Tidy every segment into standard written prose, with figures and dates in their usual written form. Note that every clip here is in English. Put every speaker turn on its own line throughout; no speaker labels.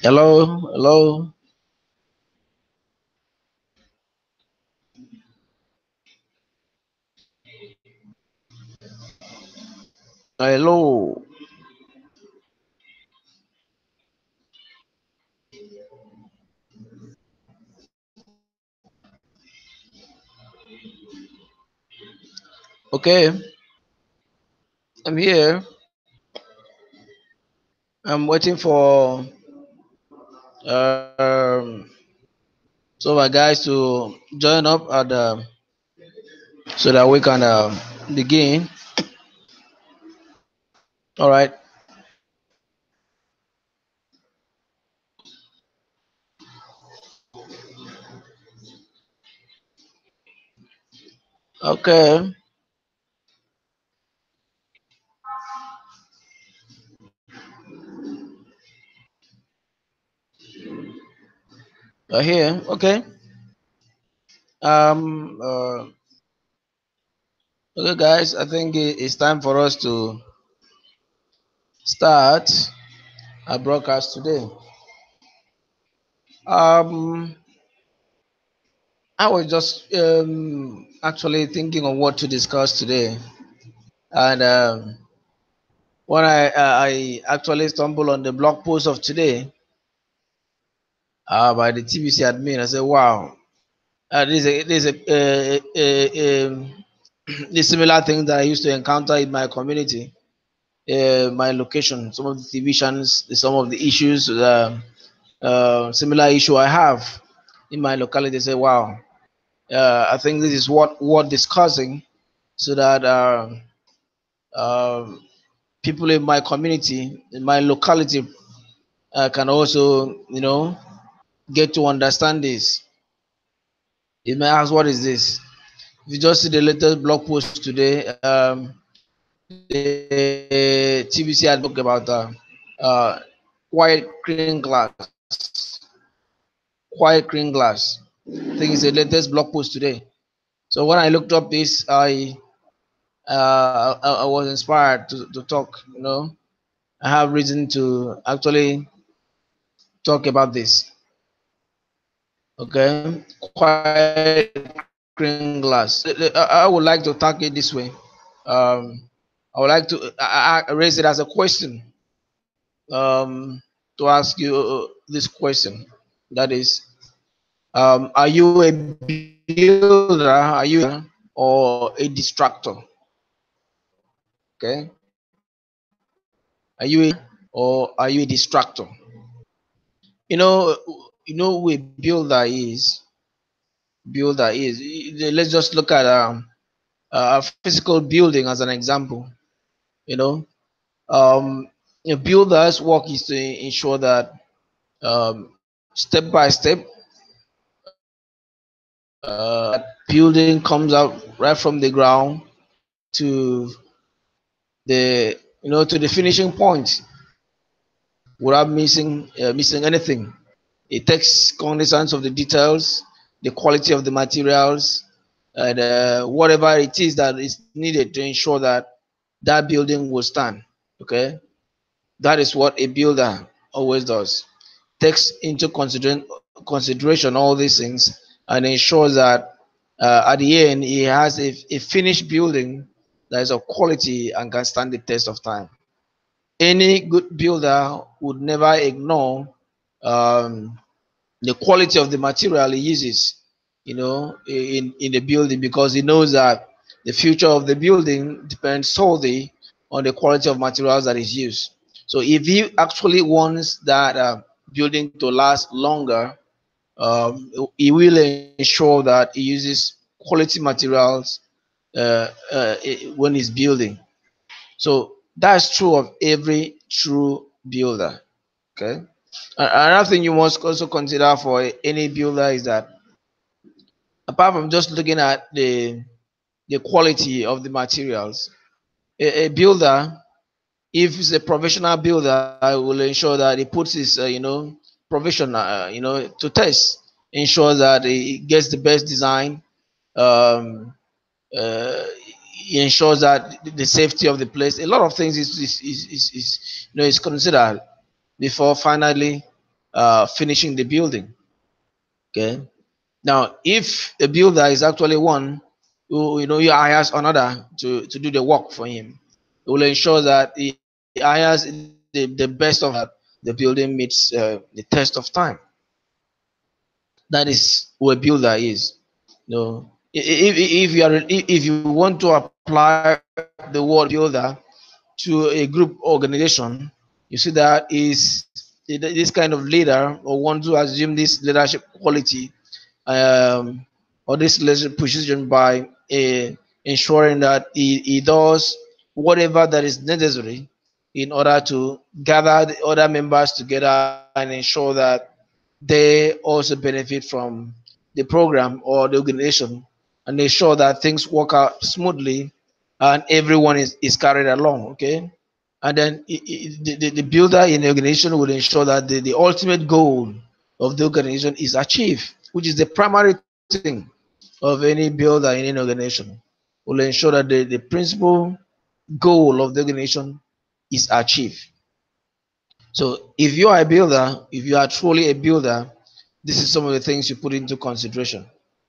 Hello. Hello. Okay, I'm here. I'm waiting for um, some of our guys to join up at so that we can begin. All right. Okay. You're here. Okay. Um. Uh, okay, guys. I think it's time for us to start our broadcast today. Um. I was just actually thinking of what to discuss today, and when I actually stumbled on the blog post of today by the TBC admin, I said, "Wow, this similar thing that I used to encounter in my community, my location, some of the divisions, some of the issues, similar issue I have in my locality." I said, "Wow, I think this is what worth discussing, so that um, people in my community, in my locality, can also, get to understand this." You may ask, what is this? If you just see the latest blog post today, the TBC had book about uh, quiet green glass. Quiet green glass. I think it's the latest blog post today. So when I looked up this, I was inspired to talk. I have reason to actually talk about this. Okay, quiet green glass. I would like to tackle it this way. Um, I would like to raise it as a question, um, to ask you this question. That is, are you a builder? Are you or a distractor? Okay, are you a or are you a distractor? You know, who a builder is. Builder is. Let's just look at a physical building as an example. You know, a builder's work is to ensure that step by step, building comes out right from the ground to the finishing point without missing anything. It takes cognizance of the details, the quality of the materials, and whatever it is that is needed to ensure that that building will stand. Okay, that is what a builder always does. Takes into consideration all these things and ensures that at the end he has a finished building that is of quality and can stand the test of time. Any good builder would never ignore um, the quality of the material he uses, in the building, because he knows that the future of the building depends solely on the quality of materials that is used. So if he actually wants that building to last longer, he will ensure that he uses quality materials when he's building. So that's true of every true builder. Okay. Another thing you must also consider for any builder is that, apart from just looking at the quality of the materials, a builder If it's a professional builder, I will ensure that he puts his provision to test, ensure that he gets the best design. um, uh, he ensures that the safety of the place, a lot of things is considered before finally finishing the building. Okay. Now, if the builder is actually one who he hires another to do the work for him, he will ensure that he hires the best of the building meets the test of time. That is who a builder is. If you want to apply the word builder to a group organization, you see that is this kind of leader or want to assume this leadership quality, um, or this leadership position by ensuring that he does whatever that is necessary in order to gather the other members together and ensure that they also benefit from the program or the organization, and ensure that things work out smoothly and everyone is carried along. Okay. And then the builder in the organization will ensure that the ultimate goal of the organization is achieved, which is the primary thing of any builder in any organization. Will ensure that the principal goal of the organization is achieved. So if you are a builder, if you are truly a builder, this is some of the things you put into consideration.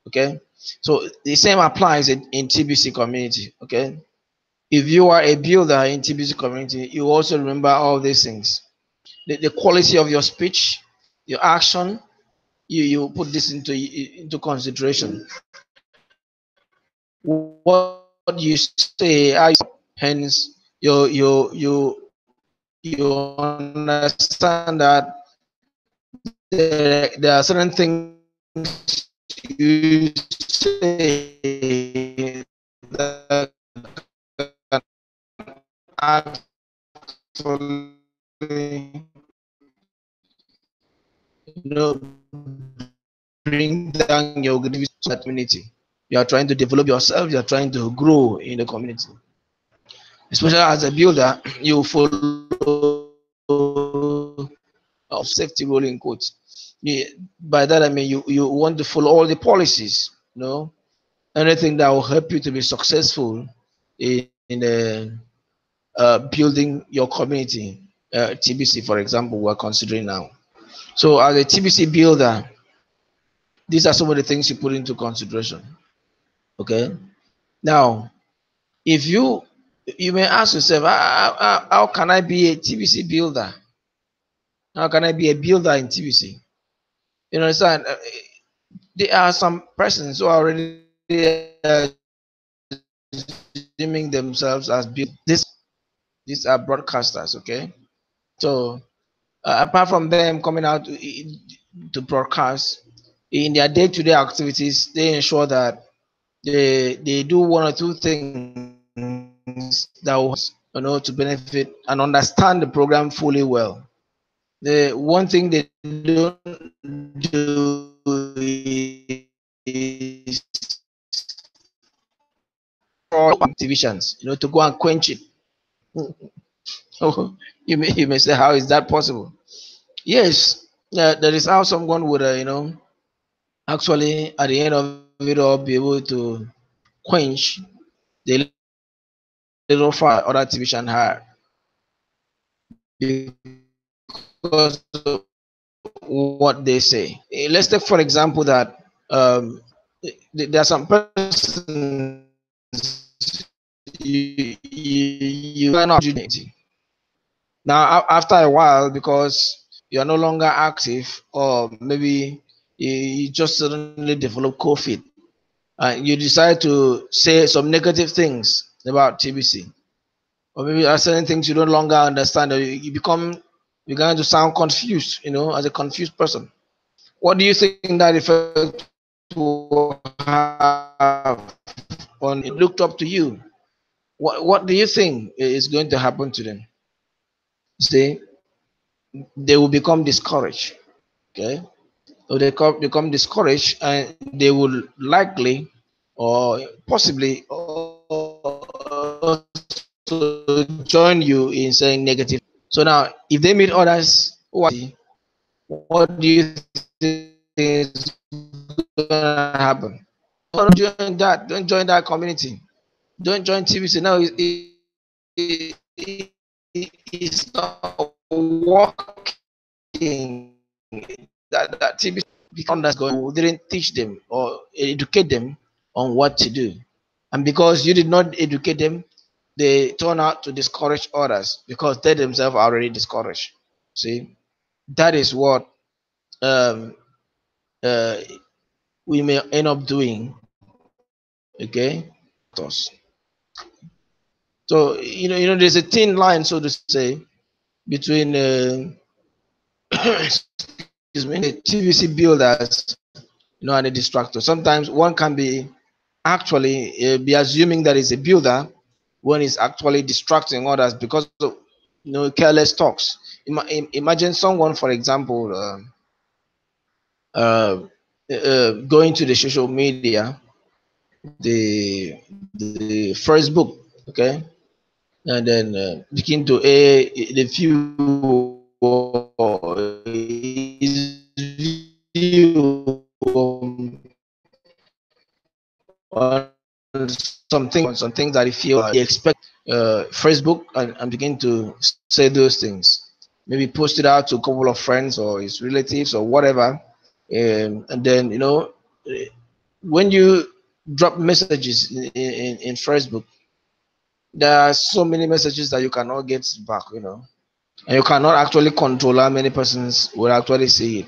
Okay. So the same applies in TBC community. Okay. If you are a builder in TBC community, you also remember all these things. The quality of your speech, your action, you put this into consideration. What you say, how you, hence you understand that there are certain things you say that can actually, bring down your community. You are trying to develop yourself, you are trying to grow in the community. Especially as a builder, you follow of safety rule in quotes. By that I mean you want to follow all the policies, anything that will help you to be successful in building your community. TBC, for example, we're considering now. So as a TBC builder, these are some of the things you put into consideration. Okay. Now, if you may ask yourself, how can I be a TBC builder? How can I be a builder in TBC? You understand? There are some persons who are already deeming themselves as builders. These are broadcasters. Okay. So apart from them coming out to broadcast, in their day-to-day activities, they ensure that they do one or two things that will, to benefit and understand the program fully well. The one thing they don't do is TBCians, to go and quench it. You may say, how is that possible? Yes, that is how someone would, actually at the end of it all be able to quench the little fire other TBCian had, because of what they say. Let's take for example that there are some persons you cannot opportunity. Now after a while, because you are no longer active, or maybe you just suddenly develop COVID, and you decide to say some negative things about TBC, or maybe there are certain things you no longer understand, or you begin to sound confused, as a confused person. What do you think that effect will have on it looked up to you? What do you think is going to happen to them? See, they will become discouraged. Okay, so they become discouraged, and they will likely or possibly also join you in saying negative. So now, if they meet others, what do you think is going to happen? Don't join that. Don't join that community. Don't join TBC. Now it's not working. That TBC that's going didn't teach them or educate them on what to do, and because you did not educate them, they turn out to discourage others because they themselves are already discouraged. See, that is what um, uh, we may end up doing. Okay, so there's a thin line, so to say, between excuse me, the TBC builders, and the Detractor. Sometimes one can be actually be assuming that it's a builder when it's actually distracting others because of careless talks. Imagine someone, for example, going to the social media, the Facebook, okay, and then begin to the few view on some things that he feel he expect Facebook and begin to say those things. Maybe post it out to a couple of friends or his relatives or whatever, and then when you drop messages in Facebook, there are so many messages that you cannot get back, and you cannot actually control how many persons will actually see it.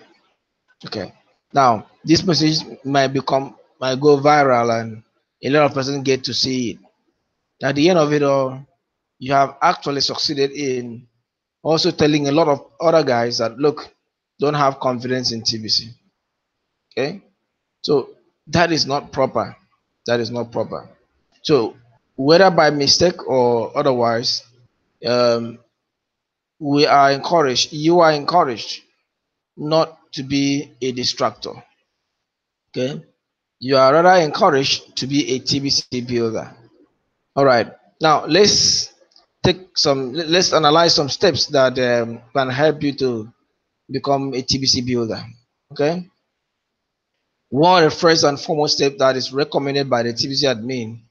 Okay. Now, this message might go viral and a lot of persons get to see it. At the end of it all, you have actually succeeded in also telling a lot of other guys that look, don't have confidence in TBC. Okay. So that is not proper. That is not proper. So whether by mistake or otherwise, um, we are encouraged, you are encouraged not to be a distractor. Okay. You are rather encouraged to be a TBC builder. All right. Now let's analyze some steps that can help you to become a TBC builder. Okay. One of the first and foremost step that is recommended by the TBC admin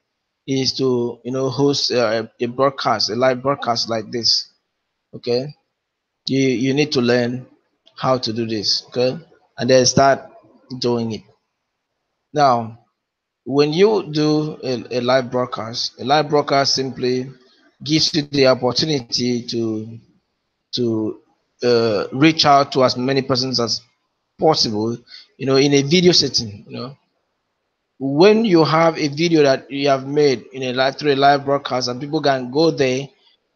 is to host a broadcast, a live broadcast like this. Okay. You need to learn how to do this. Okay. And then start doing it. Now, when you do a live broadcast simply gives you the opportunity to reach out to as many persons as possible, in a video setting. When you have a video that you have made through a live broadcast, and people can go there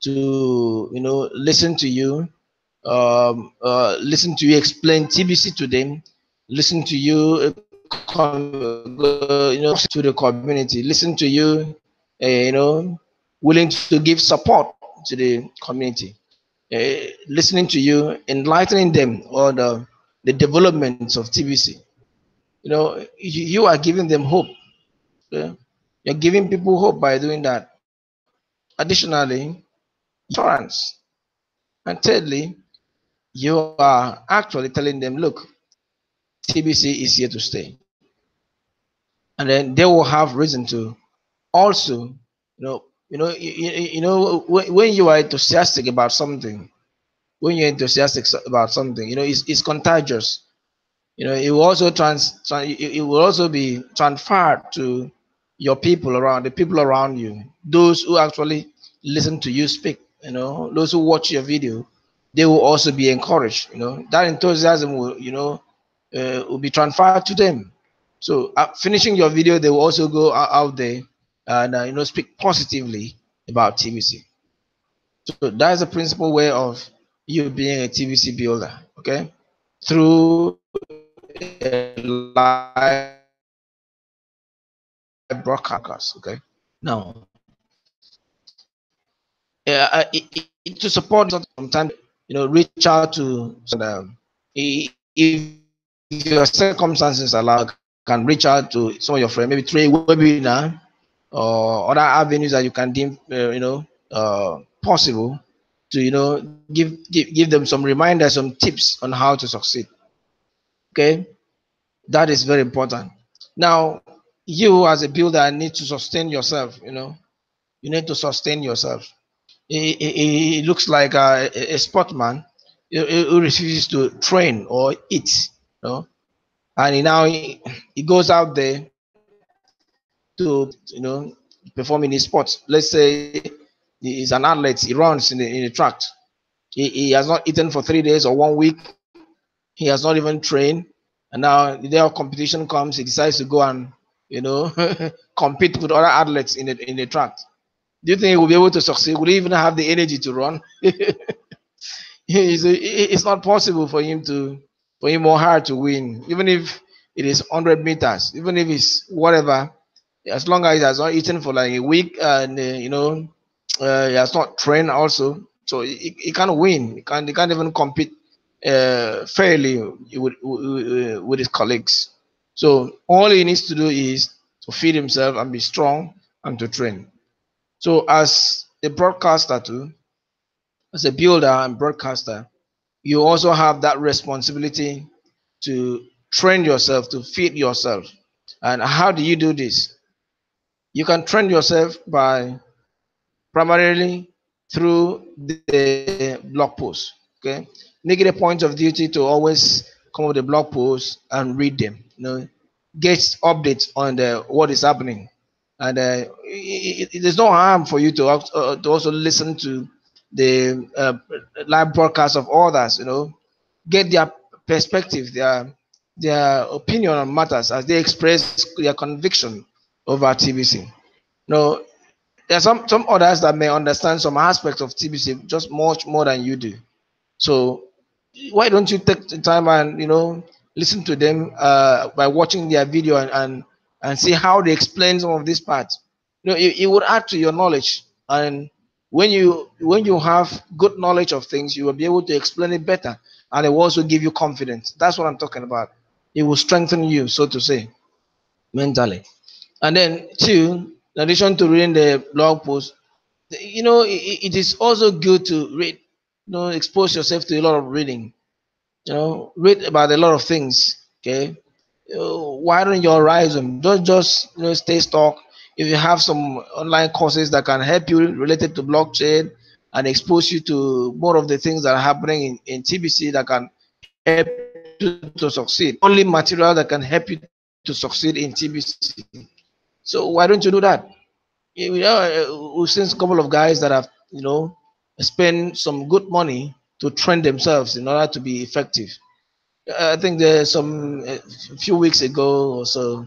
to listen to you, listen to you explain TBC to them, listen to you to the community, listen to you, willing to give support to the community, listening to you, enlightening them on the developments of TBC. You are giving them hope. You're giving people hope by doing that. Additionally, assurance. And thirdly, you are actually telling them, look, TBC is here to stay. And then they will have reason to also, when you are enthusiastic about something, it's contagious. It will also it will also be transferred to your people around, the people around you, those who actually listen to you speak. Those who watch your video, they will also be encouraged. That enthusiasm will be transferred to them. So finishing your video, they will also go out there and speak positively about TBC. So that's the principal way of you being a TBC builder. Okay, through a live broadcast. Okay, now to support sometimes reach out to if your circumstances allow, can reach out to some of your friends, maybe through a webinar or other avenues that you can deem possible to give them some reminders, some tips on how to succeed. Okay, that is very important. Now, you as a builder need to sustain yourself. You need to sustain yourself. It looks like a sportsman who refuses to train or eat, and he goes out there to perform in his sports. Let's say he's an athlete, he runs in the track. He has not eaten for 3 days or 1 week. He has not even trained, and now the day of competition comes, he decides to go and you know compete with other athletes in the track. Do you think he will be able to succeed? Will he even have the energy to run? It's not possible for him or her to win, even if it is 100 meters, even if it's whatever. As long as he has not eaten for like a week and he has not trained also, so he can't win. He can't even compete fairly with his colleagues. So all he needs to do is to feed himself and be strong and to train. So as a broadcaster too, as a builder and broadcaster, you also have that responsibility to train yourself, to feed yourself. And how do you do this? You can train yourself by primarily through the blog post. Okay, make it a point of duty to always come up with a blog post and read them. Get updates on what is happening, and there's no harm for you to also listen to the live broadcast of others. Get their perspective, their opinion on matters as they express their conviction over TBC. No, there are some others that may understand some aspects of TBC just much more than you do. So why don't you take the time and listen to them by watching their video and see how they explain some of these parts. It would add to your knowledge, and when you have good knowledge of things, you will be able to explain it better, and it will also give you confidence. That's what I'm talking about. It will strengthen you, so to say, mentally. And then two, in addition to reading the blog post, it is also good to read, expose yourself to a lot of reading, read about a lot of things. Okay, widen your horizon. Don't just stay stuck. If you have some online courses that can help you related to blockchain and expose you to more of the things that are happening in TBC that can help you to succeed, only material that can help you to succeed in TBC. So why don't you do that? We've seen a couple of guys that have spent some good money to train themselves in order to be effective. I think there's a few weeks ago or so,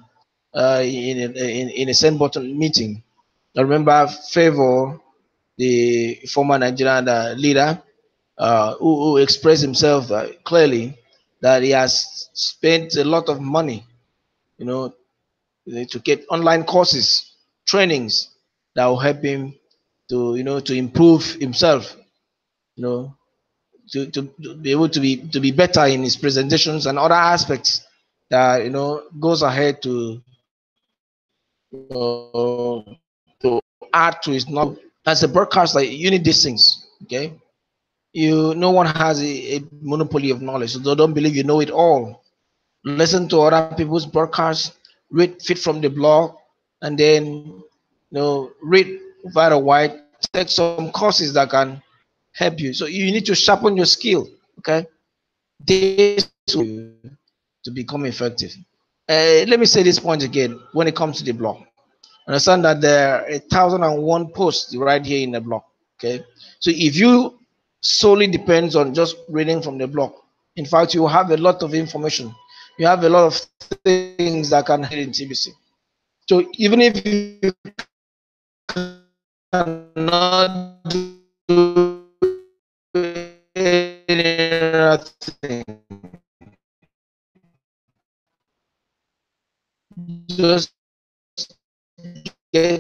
in a send button meeting. I remember Favor, the former Nigerian leader, who expressed himself clearly that he has spent a lot of money, you know, to get online courses, trainings that will help him to improve himself, you know, to be able to be better in his presentations and other aspects that goes ahead to add to his knowledge. As a broadcaster, you need these things. Okay, no one has a monopoly of knowledge, so don't believe you know it all. Listen to other people's broadcasts, read fit from the blog, and then read via the white. Take some courses that can help you. So you need to sharpen your skill. Okay, this will to become effective. Let me say this point again. When it comes to the blog, understand that there are 1,001 posts right here in the blog. Okay, so if you solely depends on just reading from the blog, in fact, you have a lot of information. You have a lot of things that can help in TBC. So even if you cannot do anything, just get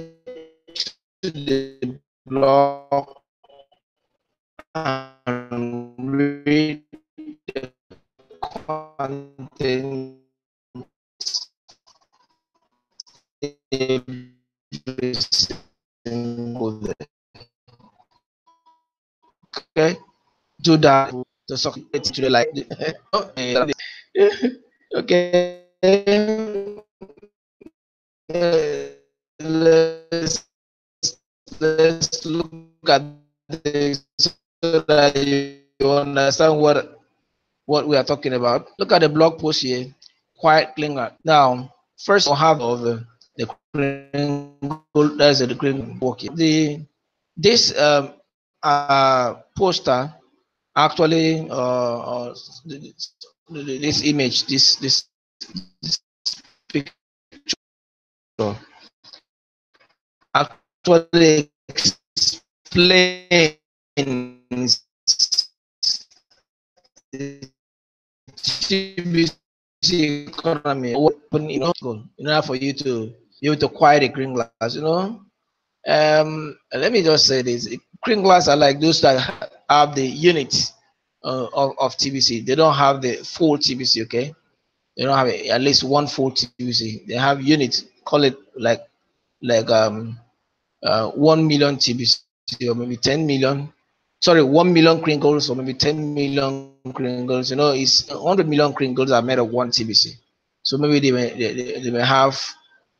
to the blog and read the content every single day. do that to succeed to like okay. Let's look at this so that you understand what we are talking about. Look at the blog post here. Quiet Klinger. Now, first we'll have of the Kringle. That's the Kringle working. This poster actually this image this picture actually explains the TBC economy open in order for you to be able to acquire the green glass, let me just say this: green glass are like those that have the units of TBC. They don't have the full TBC. Okay, they don't have at least one full TBC. They have units. Call it like 1 million TBC or maybe 10 million. Sorry, 1 million Kringles or maybe 10 million Kringles. It's 100 million Kringles are made of one TBC. So maybe they may have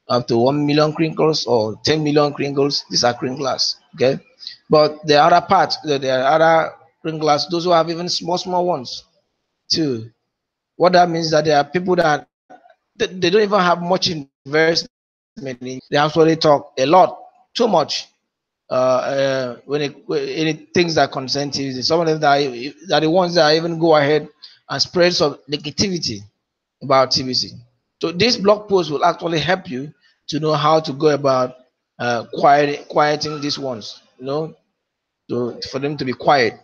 up to 1 million Kringles or 10 million Kringles. These are Kringles, okay? But the other part, there are other Kringles, those who have even small ones too. What that means is that there are people that they don't even have much investment. They actually talk a lot, too much when it things that concern TVC. Some of them that are the ones that even go ahead and spread some negativity about TVC. So this blog post will actually help you to know how to go about quieting these ones, for them to be quiet.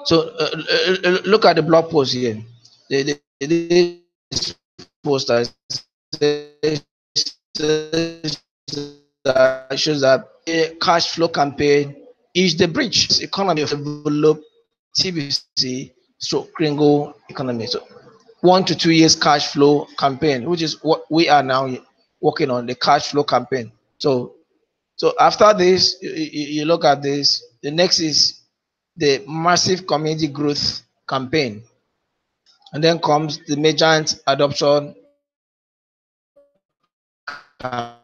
So look at the blog post here. This poster shows that a cash flow campaign is the bridge economy of developed TBC Kringle economy. So 1 to 2 years cash flow campaign, which is what we are now working on, the cash flow campaign. So after this, you look at this. The next is the massive community growth campaign, and then comes the merchant adoption campaign.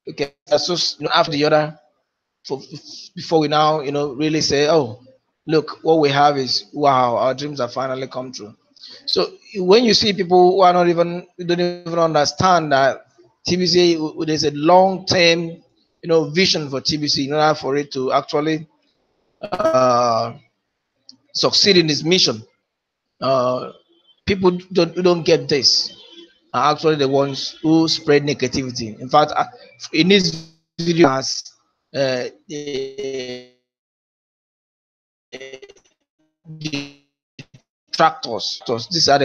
Okay, so after the other, before we now really say, oh, look, what we have is wow, our dreams have finally come true. So when you see people who are not even don't even understand that TBC, there's a long-term vision for TBC in order for it to actually succeed in its mission. People don't get this are actually the ones who spread negativity. In fact, in this video has detractors. These are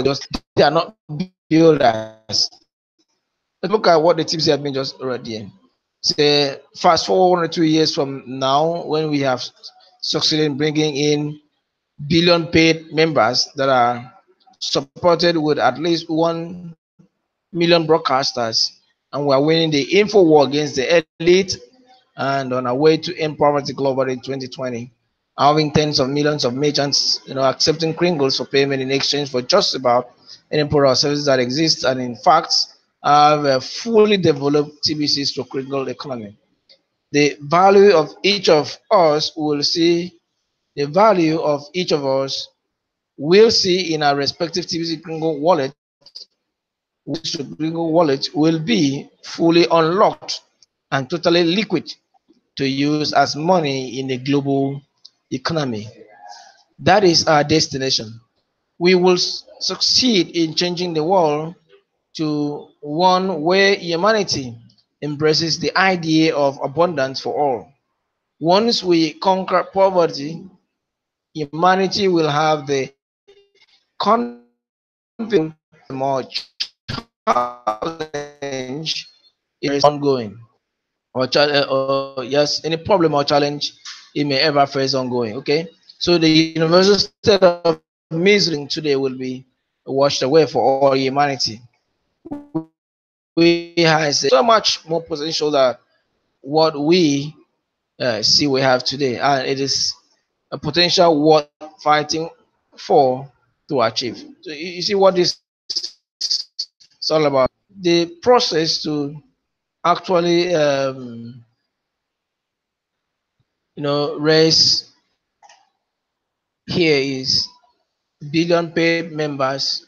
they are not builders. Let's look at what the TBC admin just read here. Say fast forward 1 or 2 years from now, when we have succeeded in bringing in billion paid members that are supported with at least 1 million broadcasters, and we are winning the info war against the elite and on our way to end poverty globally in 2020, having tens of millions of merchants accepting Kringles for payment in exchange for just about any product or services that exist, and in fact have a fully developed TBC to Kringle economy. The value of each of us will see the value of each of us will see in our respective TBC Kringle wallet, which Kringle wallet will be fully unlocked and totally liquid to use as money in the global economy. That is our destination. We will succeed in changing the world to one where humanity embraces the idea of abundance for all. Once we conquer poverty, humanity will have the confidence more challenge is ongoing, or yes, any problem or challenge it may ever face ongoing. Okay, so the universal state of misery today will be washed away for all humanity. We have so much more potential that what we see we have today, and it is a potential worth fighting for to achieve. So you see what this is all about. The process to actually raise here is billion paid members